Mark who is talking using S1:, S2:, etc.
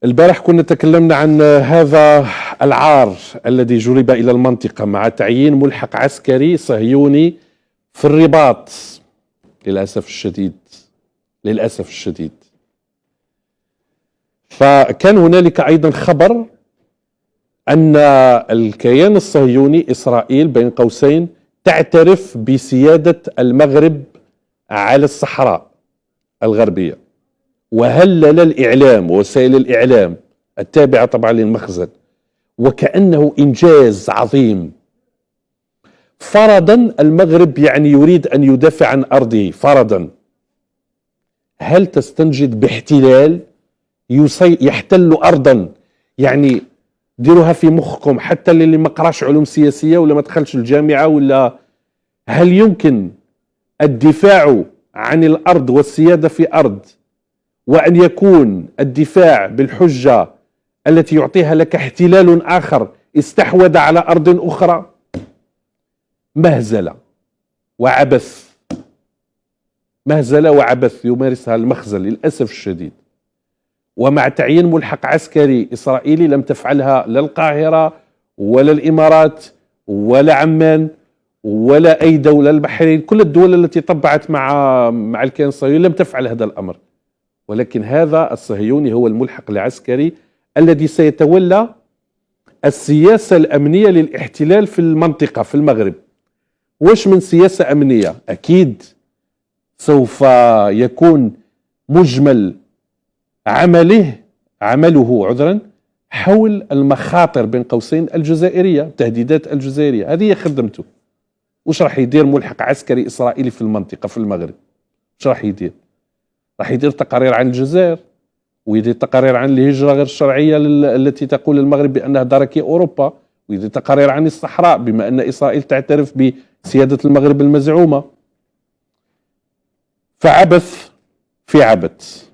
S1: البارح كنا تكلمنا عن هذا العار الذي جلب إلى المنطقة مع تعيين ملحق عسكري صهيوني في الرباط. للأسف الشديد، للأسف الشديد. فكان هنالك أيضا خبر أن الكيان الصهيوني إسرائيل بين قوسين تعترف بسيادة المغرب على الصحراء الغربية، وهلل الإعلام ووسائل الإعلام التابعة طبعا للمخزن وكأنه إنجاز عظيم. فرضا المغرب يعني يريد أن يدافع عن أرضه فرضا. هل تستنجد باحتلال يحتل أرضا؟ يعني ديروها في مخكم، حتى اللي ما قراش علوم سياسية ولا ما دخلش الجامعة، ولا هل يمكن الدفاع عن الأرض والسيادة في أرض وأن يكون الدفاع بالحجة التي يعطيها لك احتلال آخر استحوذ على أرض أخرى؟ مهزلة وعبث، مهزلة وعبث يمارسها المخزن للأسف الشديد. ومع تعيين ملحق عسكري إسرائيلي لم تفعلها لا القاهرة ولا الإمارات ولا عمان ولا أي دولة، البحرين، كل الدول التي طبعت مع الكيان الصهيوني لم تفعل هذا الأمر. ولكن هذا الصهيوني هو الملحق العسكري الذي سيتولى السياسة الأمنية للاحتلال في المنطقة في المغرب. وش من سياسة أمنية؟ أكيد سوف يكون مجمل عمله حول المخاطر بين قوسين الجزائرية، تهديدات الجزائرية. هذه هي خدمته. وش راح يدير ملحق عسكري إسرائيلي في المنطقة في المغرب؟ وش راح يدير؟ راح يدير تقارير عن الجزائر، ويدير تقارير عن الهجرة غير الشرعية التي تقول المغرب بأنها درك أوروبا، ويدير تقارير عن الصحراء بما أن إسرائيل تعترف بسيادة المغرب المزعومة. فعبث في عبث.